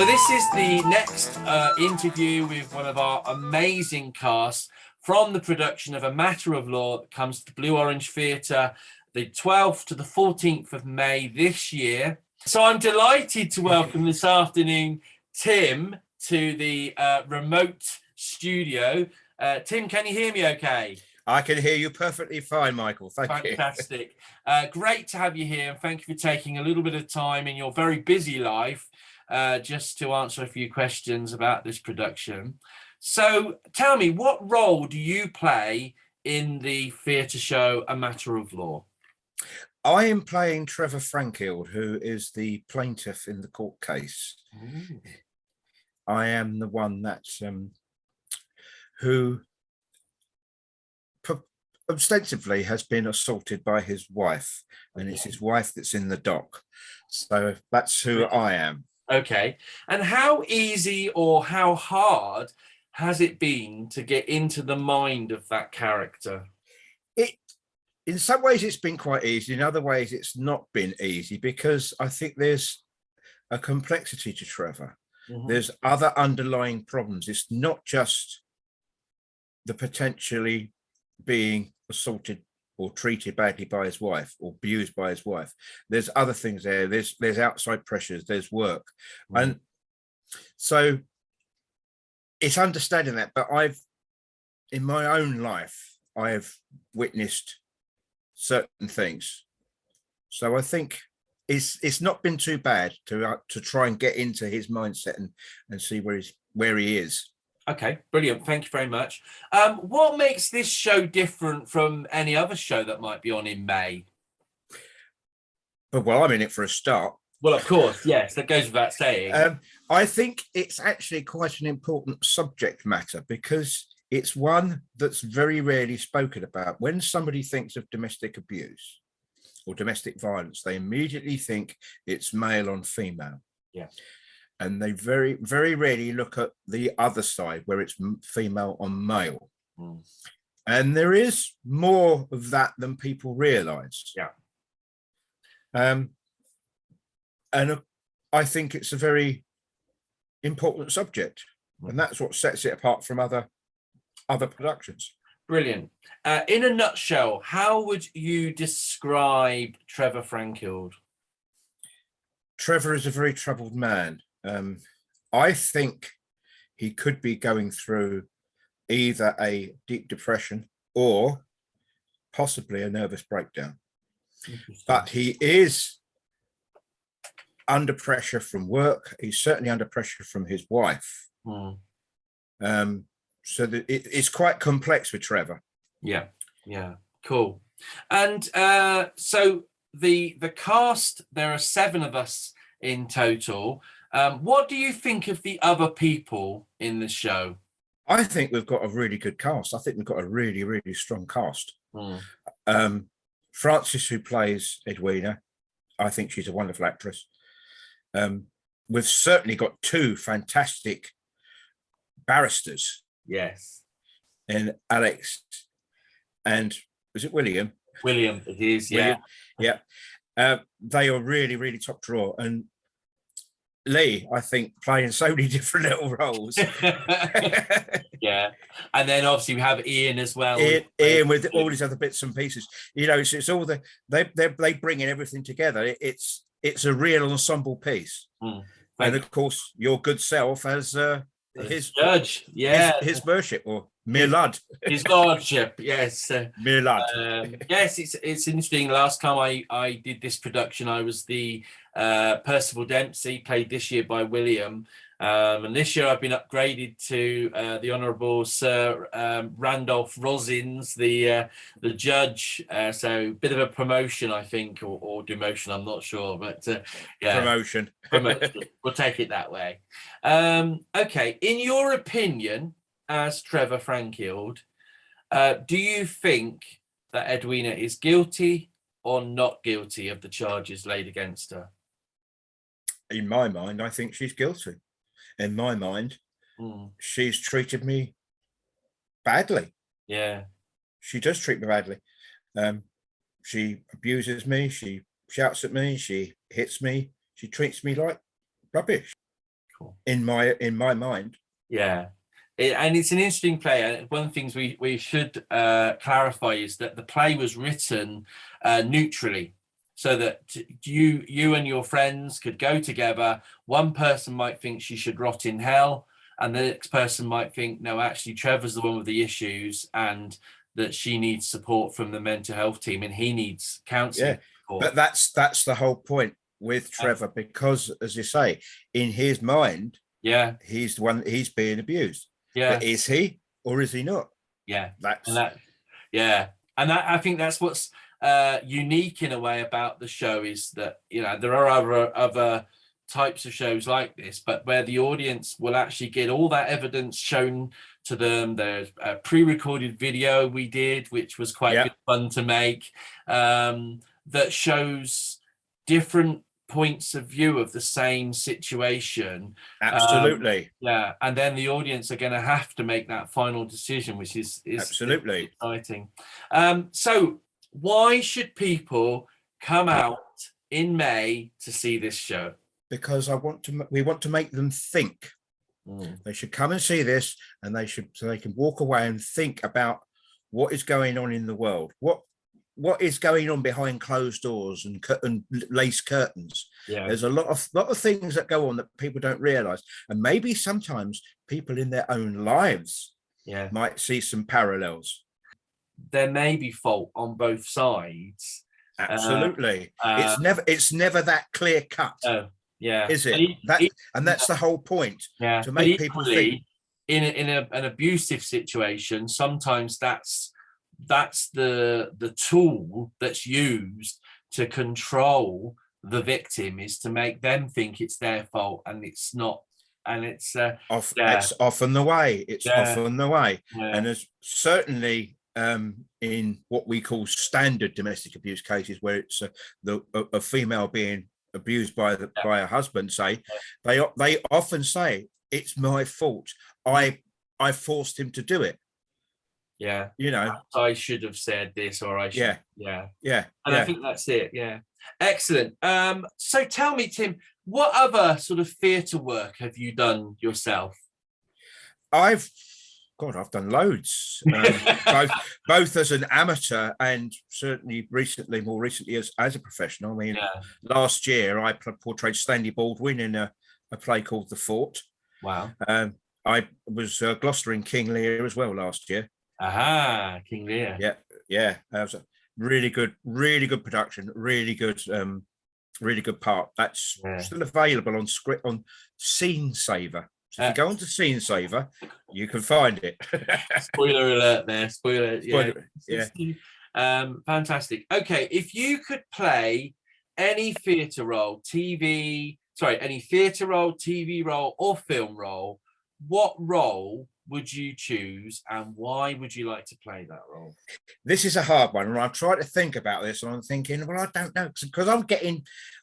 So this is the next interview with one of our amazing casts from the production of A Matter of Law that comes to the Blue Orange Theatre the 12th to the 14th of May this year. So I'm delighted to welcome this afternoon Tim to the remote studio. Tim, can you hear me okay? I can hear you perfectly fine, Michael. Thank you. Fantastic. Great to have you here, and thank you for taking a little bit of time in your very busy life just to answer a few questions about this production. So tell me, what role do you play in the theatre show A Matter of Law? I am playing Trevor Frankield, who is the plaintiff in the court case. Ooh. I am the one that's who ostensibly has been assaulted by his wife, and it's his wife that's in the dock. So that's who I am. Okay. And how easy or how hard has it been to get into the mind of that character? In some ways it's been quite easy. In other ways it's not been easy, because I think there's a complexity to Trevor. Mm-hmm. There's other underlying problems. It's not just the potentially being assaulted or treated badly by his wife or abused by his wife. There's other things there. There's outside pressures, there's work. Mm. And so it's understanding that. But in my own life, I've witnessed certain things. So I think it's not been too bad to try and get into his mindset and see where he is. Okay, brilliant. Thank you very much. What makes this show different from any other show that might be on in May? Well, I'm in it for a start. Well, of course, yes, that goes without saying. I think it's actually quite an important subject matter, because it's one that's very rarely spoken about. When somebody thinks of domestic abuse or domestic violence, they immediately think it's male on female. Yeah. And they very, very rarely look at the other side, where it's female on male. Mm. And there is more of that than people realize. Yeah. And I think it's a very important subject. Mm. And that's what sets it apart from other productions. Brilliant. In a nutshell, how would you describe Trevor Frankield? Trevor is a very troubled man. I think he could be going through either a deep depression or possibly a nervous breakdown. But he is under pressure from work. He's certainly under pressure from his wife. Mm. So that it's quite complex with Trevor. Yeah, cool. And so the cast, there are 7 of us in total. What do you think of the other people in the show? I think we've got a really good cast. I think we've got a really, really strong cast. Mm. Frances, who plays Edwina, I think she's a wonderful actress. We've certainly got 2 fantastic barristers. Yes. And Alex, and was it William? William, it is, yeah. William, yeah. They are really, really top drawer. And Lee, I think, playing so many different little roles. Yeah. And then obviously we have Ian as well. Ian with all these other bits and pieces. You know, it's all they bring in everything together. It's a real ensemble piece. And of course, your good self as his judge, his worship, or Milad, his lordship, yes, Milad. Yes, it's interesting. Last time I did this production, I was the Percival Dempsey, played this year by William, and this year I've been upgraded to the Honourable Sir Randolph Rosins, the judge. So a bit of a promotion, I think, or demotion. I'm not sure, but yeah, promotion. We'll take it that way. Okay, in your opinion, as Trevor Frankield, do you think that Edwina is guilty or not guilty of the charges laid against her? In my mind, I think she's guilty. In my mind, she's treated me badly. Yeah. She does treat me badly. She abuses me. She shouts at me. She hits me. She treats me like rubbish. Cool. in my mind. Yeah. And it's an interesting play. And one of the things we should clarify is that the play was written neutrally, so that you and your friends could go together. One person might think she should rot in hell, and the next person might think, no, actually Trevor's the one with the issues, and that she needs support from the mental health team, and he needs counselling. Yeah, but that's the whole point with Trevor, because, as you say, in his mind, yeah, he's the one, he's being abused. Yeah. But is he, or is he not? Yeah. That's And that, I think that's what's unique in a way about the show, is that, you know, there are other types of shows like this, but where the audience will actually get all that evidence shown to them. There's a pre-recorded video we did, which was quite good fun to make, that shows different points of view of the same situation. Absolutely. And then the audience are going to have to make that final decision, which is absolutely exciting. So why should people come out in May to see this show? Because we want to make them think. They should come and see this, and so they can walk away and think about what is going on in the world, what is going on behind closed doors and lace curtains. There's a lot of things that go on that people don't realize, and maybe sometimes people in their own lives might see some parallels. There may be fault on both sides. Absolutely. It's never that clear cut. Is it? That's the whole point. To make people think. In an abusive situation, sometimes that's the tool that's used to control the victim, is to make them think it's their fault, and it's not. And it's often the way. Often the way. And there's certainly in what we call standard domestic abuse cases, where it's a female being abused by a husband, say, they often say, it's my fault. I forced him to do it. Yeah. You know, I should have said this, or I should. Yeah. And I think that's it. Yeah. Excellent. So tell me, Tim, what other sort of theatre work have you done yourself? I've done loads, both as an amateur and certainly more recently as a professional. I mean, last year I portrayed Stanley Baldwin in a play called The Fort. Wow. I was Gloucester in King Lear as well last year. Aha, King Lear. Yeah. That was a really good production, really good part. That's still available on Scene Saver. So if you go on to Scene Saver, you can find it. Spoiler alert there. Spoiler. Yeah. Fantastic. Okay, if you could play any theatre role, TV role, or film role, what role would you choose, and why would you like to play that role? This is a hard one, and I try to think about this, and I'm thinking, well, I don't know, because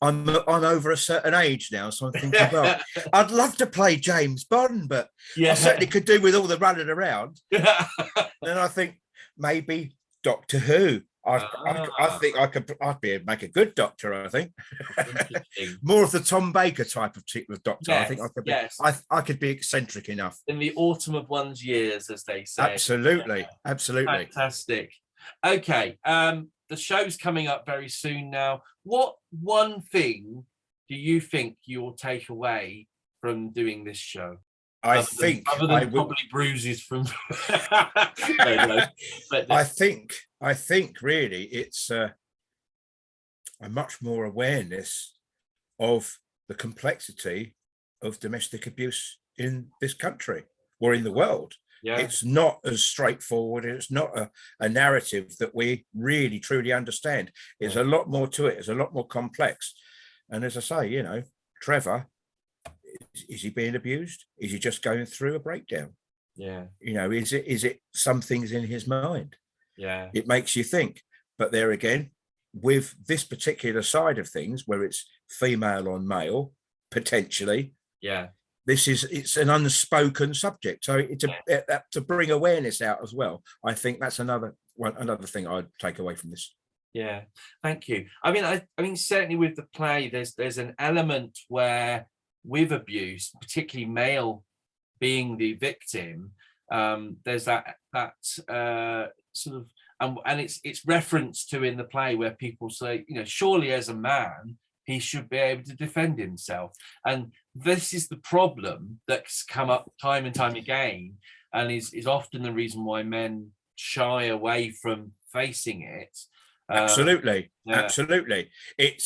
I'm over a certain age now, so I'm thinking, well, I'd love to play James Bond, but I certainly could do with all the running around. Then I think maybe Doctor Who. I think I'd make a good doctor. I think more of the Tom Baker type of doctor. I think I could be eccentric enough. In the autumn of one's years, as they say. Absolutely. Fantastic. Okay, the show's coming up very soon now. What one thing do you think you'll take away from doing this show? I think probably bruises from. But I think really it's a much more awareness of the complexity of domestic abuse in this country or in the world. It's not as straightforward. It's not a narrative that we really truly understand. There's a lot more to it. It's a lot more complex. And as I say, you know, Trevor, is he being abused? Is he just going through a breakdown? You know, is it some things in his mind? It makes you think. But there again, with this particular side of things, where it's female on male, potentially, it's an unspoken subject. So to bring awareness out as well, I think that's another thing I'd take away from this. Thank you. I mean, certainly with the play, there's an element where with abuse, particularly male being the victim, there's that sort of, and it's referenced to in the play where people say, you know, surely as a man he should be able to defend himself. And this is the problem that's come up time and time again, and is often the reason why men shy away from facing it. Absolutely. Yeah. Absolutely. It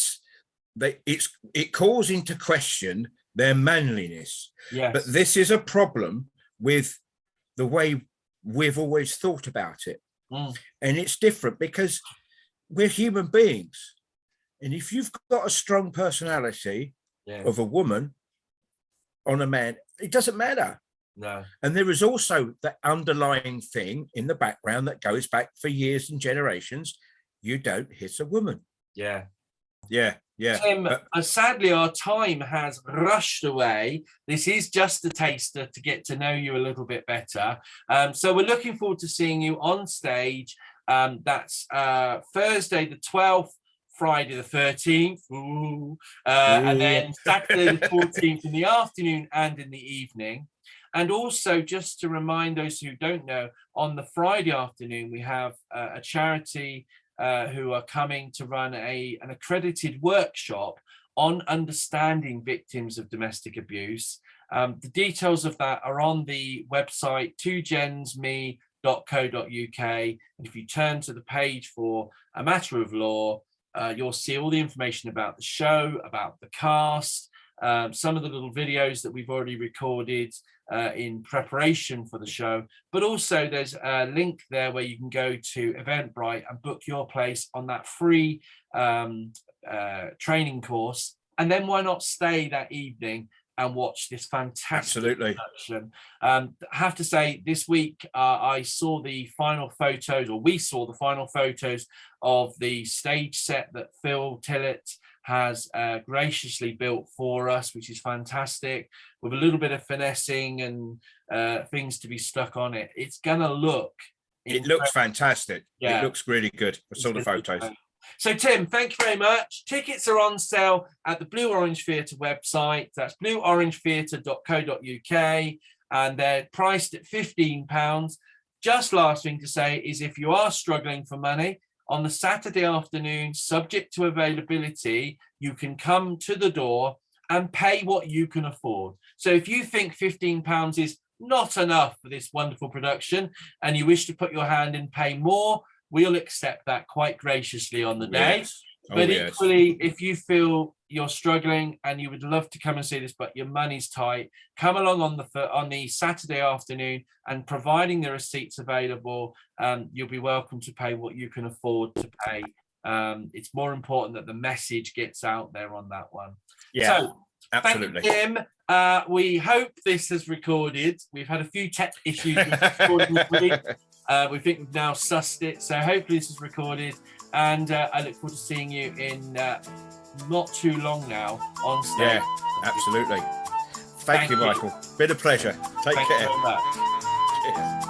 calls into question their manliness. Yes. But this is a problem with the way we've always thought about it. And it's different because we're human beings. And if you've got a strong personality of a woman on a man, it doesn't matter. No. And there is also that underlying thing in the background that goes back for years and generations. You don't hit a woman. Yeah. Yeah. Yeah. Tim, sadly, our time has rushed away. This is just a taster to get to know you a little bit better. So we're looking forward to seeing you on stage. That's Thursday the 12th, Friday the 13th, and then Saturday the 14th in the afternoon and in the evening. And also, just to remind those who don't know, on the Friday afternoon, we have a charity who are coming to run an accredited workshop on understanding victims of domestic abuse. The details of that are on the website 2gensme.co.uk. And if you turn to the page for A Matter of Law, you'll see all the information about the show, about the cast, some of the little videos that we've already recorded in preparation for the show, but also there's a link there where you can go to Eventbrite and book your place on that free training course. And then why not stay that evening and watch this fantastic production? I have to say, this week I saw the final photos, or we saw the final photos of the stage set that Phil Tillett has graciously built for us, which is fantastic, with a little bit of finessing and things to be stuck on it. It's gonna look it looks fantastic. Yeah. It looks really good. I saw the photos. So Tim, thank you very much. Tickets are on sale at the Blue Orange Theatre website. That's blueorangetheatre.co.uk, and they're priced at £15. Just last thing to say is, if you are struggling for money, on the Saturday afternoon, subject to availability, you can come to the door and pay what you can afford. So if you think £15 is not enough for this wonderful production and you wish to put your hand in, pay more, we'll accept that quite graciously on the day. Yes. But equally, if you feel you're struggling and you would love to come and see this, but your money's tight, come along on the Saturday afternoon, and providing the receipts available, you'll be welcome to pay what you can afford to pay. It's more important that the message gets out there on that one. Yeah, so, absolutely. Thank you, Tim. We hope this has recorded. We've had a few tech issues with recording this week. We think we've now sussed it, so hopefully this is recorded, and I look forward to seeing you in not too long now on stage. Yeah, absolutely. Thank you, Michael. Been a pleasure. Take care. Thank you very much. Cheers.